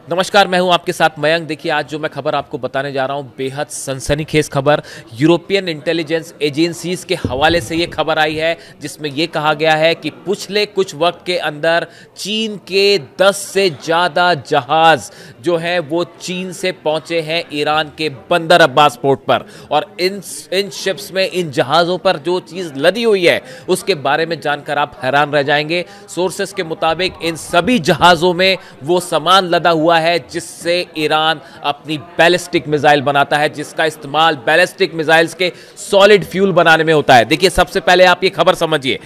नमस्कार, मैं हूं आपके साथ मयंक। देखिए, आज जो मैं खबर आपको बताने जा रहा हूं, बेहद सनसनीखेज खबर यूरोपियन इंटेलिजेंस एजेंसीज के हवाले से ये खबर आई है, जिसमें ये कहा गया है कि पिछले कुछ वक्त के अंदर चीन के 10 से ज़्यादा जहाज जो हैं वो चीन से पहुंचे हैं ईरान के बंदर अब्बास पोर्ट पर। और इन शिप्स में, इन जहाज़ों पर जो चीज़ लदी हुई है उसके बारे में जानकर आप हैरान रह जाएंगे। सोर्सेस के मुताबिक इन सभी जहाज़ों में वो सामान लदा हुआ है जिससे ईरान अपनी बैलिस्टिक मिसाइल बनाता है, जिसका इस्तेमाल बैलिस्टिक मिसाइल्स के सॉलिड फ्यूल बनाने में होता है। देखिए, सबसे पहले आप ये खबर समझिए।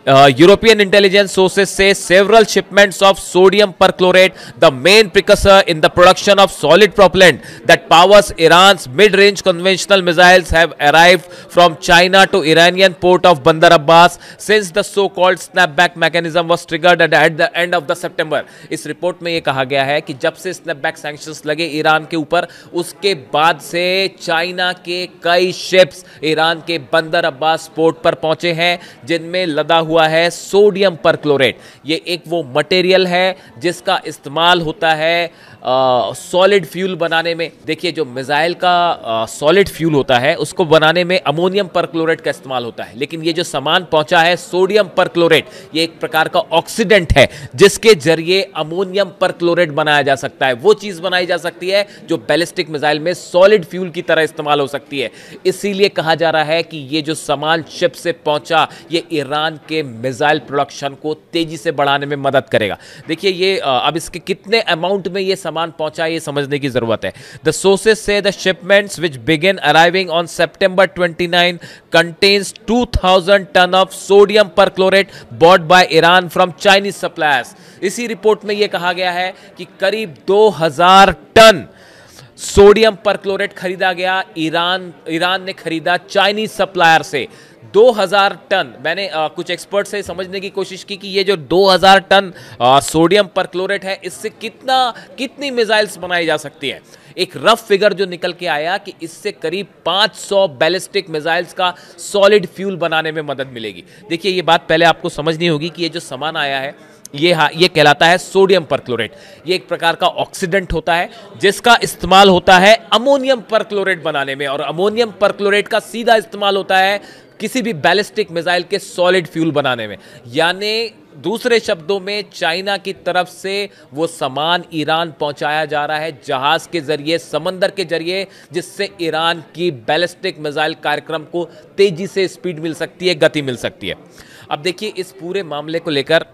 यूरोपियन इंटेलिजेंस सोर्सेस से several shipments of sodium perchlorate, the main precursor in the production of solid propellant that powers Iran's mid range conventional missiles have arrived from China to Iranian port of Bandar Abbas since the so called snapback mechanism was triggered at the end of the September. इस report में यह कहा गया है कि जब से snapback sanctions लगे ईरान के ऊपर, उसके बाद से चाइना के कई शिप्स ईरान के बंदर अब्बास पोर्ट पर पहुंचे हैं जिनमें लदा हुआ है सोडियम परक्लोरेट। ये एक वो मटेरियल है जिसका इस्तेमाल होता है सॉलिड फ्यूल बनाने में। देखिए, जो मिसाइल का सॉलिड फ्यूल होता है उसको बनाने में अमोनियम परक्लोरेट का इस्तेमाल होता है, लेकिन ये जो सामान पहुंचा है सोडियम परक्लोरेट, ये एक प्रकार का ऑक्सीडेंट है जिसके जरिए अमोनियम परक्लोरेट बनाया जा सकता है। वो चीज बनाई जा सकती है जो बैलिस्टिक मिसाइल में सॉलिड फ्यूल की तरह इस्तेमाल हो सकती है। इसीलिए कहा जा रहा है कि ये जो सामान शिप से पहुंचा, ये ईरान के मिसाइल प्रोडक्शन को तेजी से बढ़ाने में मदद करेगा। देखिए, ये अब इसके कितने अमाउंट में ये सामान पहुंचा, ये समझने की जरूरत है। द सोर्सेस से the shipments which begin arriving on September 29 contains 2000 ton of sodium perchlorate bought by Iran from Chinese suppliers. इसी रिपोर्ट में यह कहा गया है कि करीब 2000 टन सोडियम परक्लोरेट खरीदा गया। ईरान ने खरीदा चाइनीज सप्लायर से 2000 टन। मैंने कुछ एक्सपर्ट से समझने की कोशिश की कि ये जो 2000 टन सोडियम परक्लोरेट है, इससे कितनी मिसाइल्स बनाई जा सकती है। एक रफ फिगर जो निकल के आया कि इससे करीब 500 बैलिस्टिक मिसाइल्स का सॉलिड फ्यूल बनाने में मदद मिलेगी। देखिए, ये बात पहले आपको समझनी होगी कि ये जो सामान आया है ये कहलाता है सोडियम परक्लोरेट। ये एक प्रकार का ऑक्सीडेंट होता है जिसका इस्तेमाल होता है अमोनियम परक्लोरेट बनाने में, और अमोनियम परक्लोरेट का सीधा इस्तेमाल होता है किसी भी बैलिस्टिक मिसाइल के सॉलिड फ्यूल बनाने में। यानी दूसरे शब्दों में, चाइना की तरफ से वो सामान ईरान पहुंचाया जा रहा है जहाज के जरिए, समंदर के जरिए, जिससे ईरान की बैलिस्टिक मिसाइल कार्यक्रम को तेजी से स्पीड मिल सकती है, गति मिल सकती है। अब देखिए, इस पूरे मामले को लेकर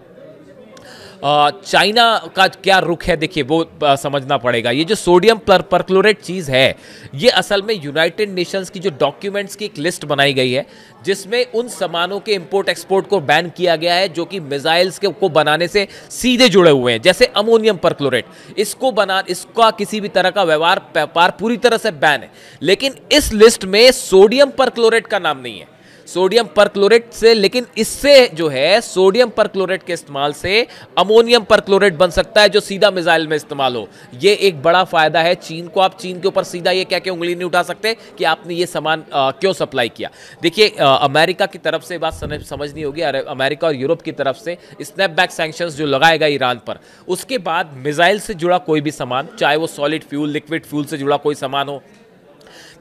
चाइना का क्या रुख है, देखिए वो समझना पड़ेगा। ये जो सोडियम परक्लोरेट चीज़ है, ये असल में यूनाइटेड नेशंस की जो डॉक्यूमेंट्स की एक लिस्ट बनाई गई है जिसमें उन सामानों के इंपोर्ट एक्सपोर्ट को बैन किया गया है जो कि मिसाइल्स को बनाने से सीधे जुड़े हुए हैं, जैसे अमोनियम परक्लोरेट। इसका किसी भी तरह का व्यापार पूरी तरह से बैन है, लेकिन इस लिस्ट में सोडियम परक्लोरेट का नाम नहीं है। सोडियम परक्लोरेट से, लेकिन इससे जो है सोडियम परक्लोरेट के इस्तेमाल से अमोनियम परक्लोरेट बन सकता है जो सीधा मिसाइल में इस्तेमाल हो। ये एक बड़ा फायदा है चीन को। आप चीन के ऊपर सीधा ये क्या उंगली नहीं उठा सकते कि आपने ये सामान क्यों सप्लाई किया। देखिए, अमेरिका की तरफ से बात समझनी होगी। अमेरिका और यूरोप की तरफ से स्नैपबैक सैंक्शंस जो लगाएगा ईरान पर, उसके बाद मिसाइल से जुड़ा कोई भी सामान, चाहे वो सॉलिड फ्यूल, लिक्विड फ्यूल से जुड़ा कोई सामान हो,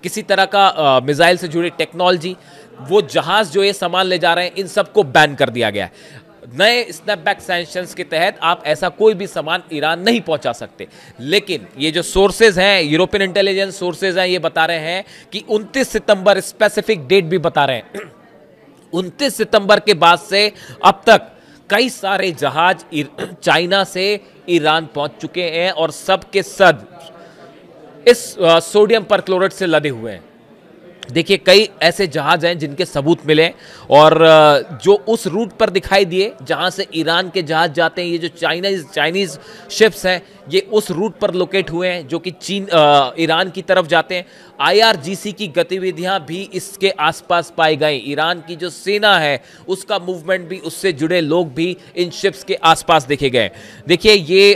किसी तरह का मिसाइल से जुड़ी टेक्नोलॉजी, वो जहाज जो ये सामान ले जा रहे हैं, इन सबको बैन कर दिया गया है। नए स्नैपबैक सैंक्शंस के तहत आप ऐसा कोई भी सामान ईरान नहीं पहुंचा सकते। लेकिन ये जो सोर्सेज हैं, यूरोपियन इंटेलिजेंस सोर्सेज हैं, ये बता रहे हैं कि 29 सितंबर, स्पेसिफिक डेट भी बता रहे हैं, 29 सितंबर के बाद से अब तक कई सारे जहाज चाइना से ईरान पहुंच चुके हैं और सब के सब इस सोडियम परक्लोरेट से लदे हुए हैं। देखिए, कई ऐसे जहाज हैं जिनके सबूत मिले और जो उस रूट पर दिखाई दिए जहां से ईरान के जहाज जाते हैं, ये जो चाइनीज शिप्स हैं, ये उस रूट पर लोकेट हुए हैं जो कि ईरान की तरफ जाते हैं। IRGC की गतिविधियां भी इसके आसपास पाई गई। ईरान की जो सेना है उसका मूवमेंट भी, उससे जुड़े लोग भी इन शिप्स के आसपास देखे गए। देखिए, ये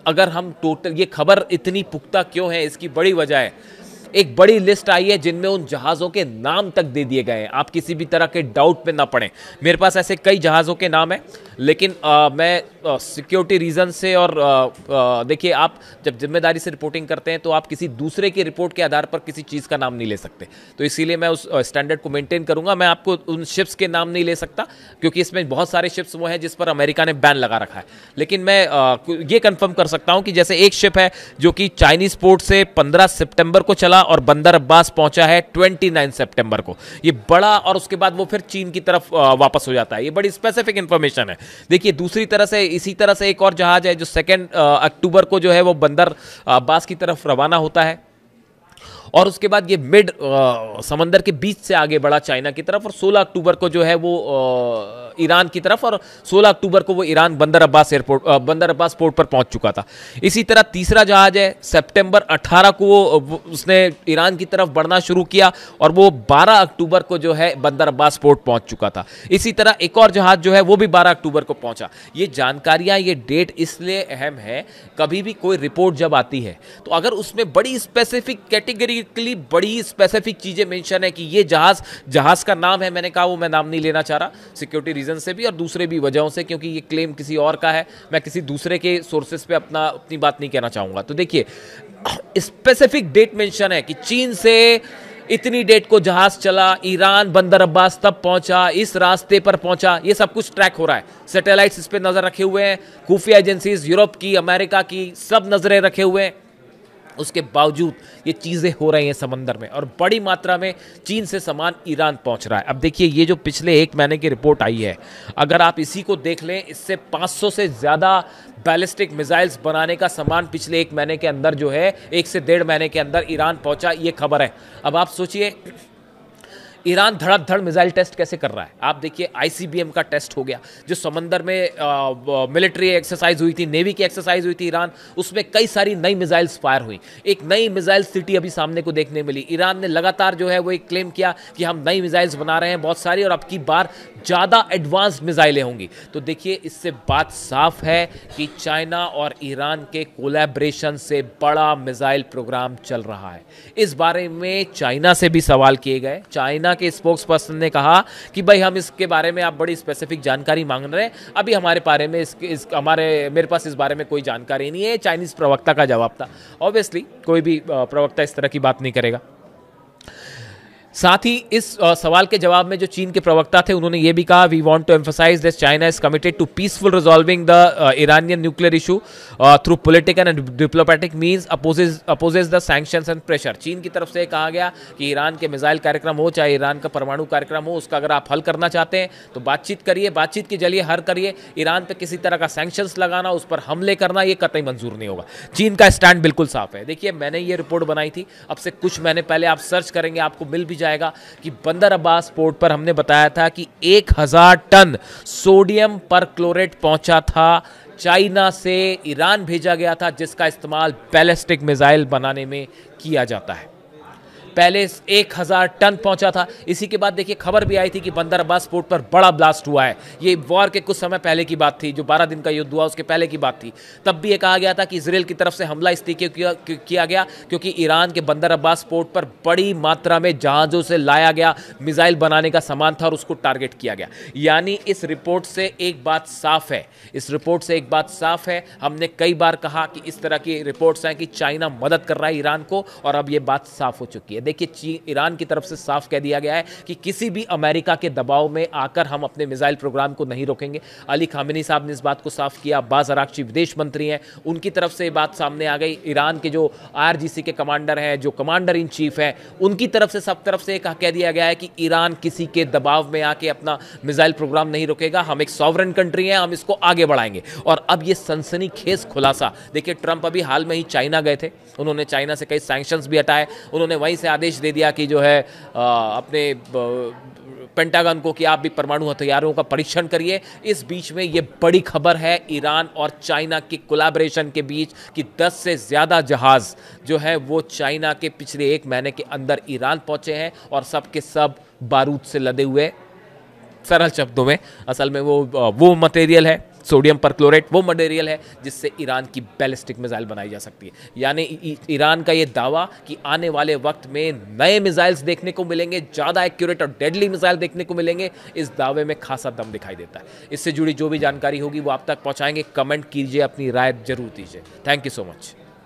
अगर हम टोटल, ये खबर इतनी पुख्ता क्यों है, इसकी बड़ी वजह है एक बड़ी लिस्ट आई है जिनमें उन जहाज़ों के नाम तक दे दिए गए हैं। आप किसी भी तरह के डाउट में ना पड़ें। मेरे पास ऐसे कई जहाज़ों के नाम हैं, लेकिन मैं सिक्योरिटी रीज़न से और देखिए, आप जब जिम्मेदारी से रिपोर्टिंग करते हैं तो आप किसी दूसरे की रिपोर्ट के आधार पर किसी चीज़ का नाम नहीं ले सकते। तो इसीलिए मैं उस स्टैंडर्ड को मेंटेन करूंगा। मैं आपको उन शिप्स के नाम नहीं ले सकता, क्योंकि इसमें बहुत सारे शिप्स वो हैं जिस पर अमेरिका ने बैन लगा रखा है। लेकिन मैं ये कंफर्म कर सकता हूं कि जैसे एक शिप है जो कि चाइनीज पोर्ट से 15 सितंबर को चला और बंदर अब्बास पहुंचा है 29 सितंबर को। ये बड़ा, और उसके बाद वो फिर चीन की तरफ वापस हो जाता है। ये बड़ी स्पेसिफिक इंफॉर्मेशन है। देखिए, दूसरी तरह से इसी तरह से एक और जहाज है जो 2 अक्टूबर को जो है वो बंदर अब्बास की तरफ रवाना होता है, और उसके बाद ये मिड समंदर के बीच से आगे बढ़ा चाइना की तरफ, और 16 अक्टूबर को जो है वो ईरान की तरफ, और 16 अक्टूबर को वो ईरान बंदर अब्बास पोर्ट पर पहुंच चुका था। इसी तरह तीसरा जहाज है, सितंबर 18 को उसने ईरान की तरफ बढ़ना शुरू किया और वो 12 अक्टूबर को जो है बंदर अब्बास पोर्ट पहुंच चुका था। इसी तरह एक और जहाज जो है वो भी 12 अक्टूबर को पहुंचा। ये जानकारियां, ये डेट इसलिए अहम है, कभी भी कोई रिपोर्ट जब आती है तो अगर उसमें बड़ी स्पेसिफिक कैटेगरिकली बड़ी स्पेसिफिक चीजें मेंशन है कि ये जहाज का नाम है, मैंने कहा वो मैं नाम नहीं लेना चाह रहा, सिक्योरिटी रीजन से भी और दूसरे भी वजहों से, क्योंकि ये क्लेम किसी और का है, मैं किसी दूसरे के सोर्सेस पे अपनी बात नहीं कहना चाहूंगा। तो देखिए, स्पेसिफिक डेट मेंशन है कि चीन से इतनी डेट को जहाज चला, ईरान बंदर अब्बास तब पहुंचा, इस रास्ते पर पहुंचा, ये सब कुछ ट्रैक हो रहा है। सैटेलाइट्स इस पे नजर रखे हुए हैं, खुफिया एजेंसीज यूरोप की, अमेरिका की, सब नजरें रखे हुए हैं। उसके बावजूद ये चीज़ें हो रही हैं समंदर में, और बड़ी मात्रा में चीन से सामान ईरान पहुंच रहा है। अब देखिए, ये जो पिछले 1 महीने की रिपोर्ट आई है, अगर आप इसी को देख लें, इससे 500 से ज़्यादा बैलिस्टिक मिसाइल्स बनाने का सामान पिछले 1 महीने के अंदर जो है 1 से 1.5 महीने के अंदर ईरान पहुंचा, ये खबर है। अब आप सोचिए, ईरान धड़ाधड़ मिसाइल टेस्ट कैसे कर रहा है। आप देखिए, आईसीबीएम का टेस्ट हो गया, जो समंदर में मिलिट्री एक्सरसाइज हुई थी, नेवी की एक्सरसाइज हुई थी ईरान, उसमें कई सारी नई मिसाइल्स फायर हुई। एक नई मिसाइल सिटी अभी सामने को देखने मिली। ईरान ने लगातार जो है वो एक क्लेम किया कि हम नई मिसाइल्स बना रहे हैं बहुत सारी, और अब की बार ज़्यादा एडवांस्ड मिसाइलें होंगी। तो देखिए, इससे बात साफ है कि चाइना और ईरान के कोलैबोरेशन से बड़ा मिसाइल प्रोग्राम चल रहा है। इस बारे में चाइना से भी सवाल किए गए। चाइना के स्पोक्स पर्सन ने कहा कि भाई, हम इसके बारे में आप बड़ी स्पेसिफिक जानकारी मांग रहे हैं, अभी हमारे बारे में मेरे पास इस बारे में कोई जानकारी नहीं है। चाइनीज प्रवक्ता का जवाब था। ऑब्वियसली कोई भी प्रवक्ता इस तरह की बात नहीं करेगा। साथ ही इस सवाल के जवाब में जो चीन के प्रवक्ता थे, उन्होंने ये भी कहा, we want to emphasise that China is committed to peaceful resolving the Iranian nuclear issue through political and diplomatic means, opposes the sanctions and pressure. चीन की तरफ से कहा गया कि ईरान के मिसाइल कार्यक्रम हो, चाहे ईरान का परमाणु कार्यक्रम हो, उसका अगर आप हल करना चाहते हैं तो बातचीत करिए, बातचीत के जरिए हल करिए। ईरान पर किसी तरह का सैंक्शंस लगाना, उस पर हमले करना, ये कतई मंजूर नहीं होगा। चीन का स्टैंड बिल्कुल साफ है। देखिए, मैंने ये रिपोर्ट बनाई थी अब से कुछ महीने पहले, आप सर्च करेंगे आपको मिल भी जाएगा कि बंदर अब्बास पोर्ट पर हमने बताया था कि 1000 टन सोडियम परक्लोरेट पहुंचा था, चाइना से ईरान भेजा गया था, जिसका इस्तेमाल बैलिस्टिक मिसाइल बनाने में किया जाता है। पहले 1000 टन पहुंचा था। इसी के बाद देखिए, खबर भी आई थी कि बंदर अब्बास पोर्ट पर बड़ा ब्लास्ट हुआ है। ये वॉर के कुछ समय पहले की बात थी, जो 12 दिन का युद्ध हुआ उसके पहले की बात थी। तब भी ये कहा गया था कि इजराइल की तरफ से हमला इसलिए किया गया क्योंकि ईरान के बंदर अब्बास पोर्ट पर बड़ी मात्रा में जहाज़ों से लाया गया मिसाइल बनाने का सामान था और उसको टारगेट किया गया। यानी इस रिपोर्ट से एक बात साफ है, हमने कई बार कहा कि इस तरह की रिपोर्ट्स हैं कि चाइना मदद कर रहा है ईरान को, और अब ये बात साफ हो चुकी है। देखिए, ईरान की तरफ से साफ कह दिया गया है कि किसी भी अमेरिका के दबाव में आकर हम अपने मिसाइल प्रोग्राम को नहीं रोकेंगे। अली खामेनी साहब ने इस बात को साफ किया। अब्बास अराक्ची विदेश मंत्री हैं, उनकी तरफ से ये बात सामने आ गई। ईरान के जो IRGC के कमांडर हैं, जो कमांडर इन चीफ हैं, उनकी तरफ से सब तरफ से कह दिया गया है कि ईरान किसी के दबाव में आके अपना मिसाइल प्रोग्राम नहीं रोकेगा। हम एक सॉवरेन कंट्री हैं, हम इसको आगे बढ़ाएंगे। और अब ये सनसनीखेज खुलासा, देखिए, ट्रंप अभी हाल में ही चाइना गए थे, उन्होंने चाइना से कई सैंक्शंस भी हटाए। उन्होंने वहीं से आदेश दे दिया कि जो है अपने पेंटागन को कि आप भी परमाणु हथियारों का परीक्षण करिए। इस बीच में ये बड़ी खबर है ईरान और चाइना की कोलैबोरेशन के बीच कि 10 से ज़्यादा जहाज़ जो है वो चाइना के पिछले 1 महीने के अंदर ईरान पहुंचे हैं, और सब के सब बारूद से लदे हुए। सरल शब्दों में, असल में वो मटेरियल है सोडियम परक्लोरेट वो मटेरियल है जिससे ईरान की बैलिस्टिक मिसाइल बनाई जा सकती है। यानी ईरान का ये दावा कि आने वाले वक्त में नए मिसाइल्स देखने को मिलेंगे, ज़्यादा एक्यूरेट और डेडली मिसाइल देखने को मिलेंगे, इस दावे में खासा दम दिखाई देता है। इससे जुड़ी जो भी जानकारी होगी वो आप तक पहुंचाएंगे। कमेंट कीजिए, अपनी राय जरूर दीजिए। Thank you so much.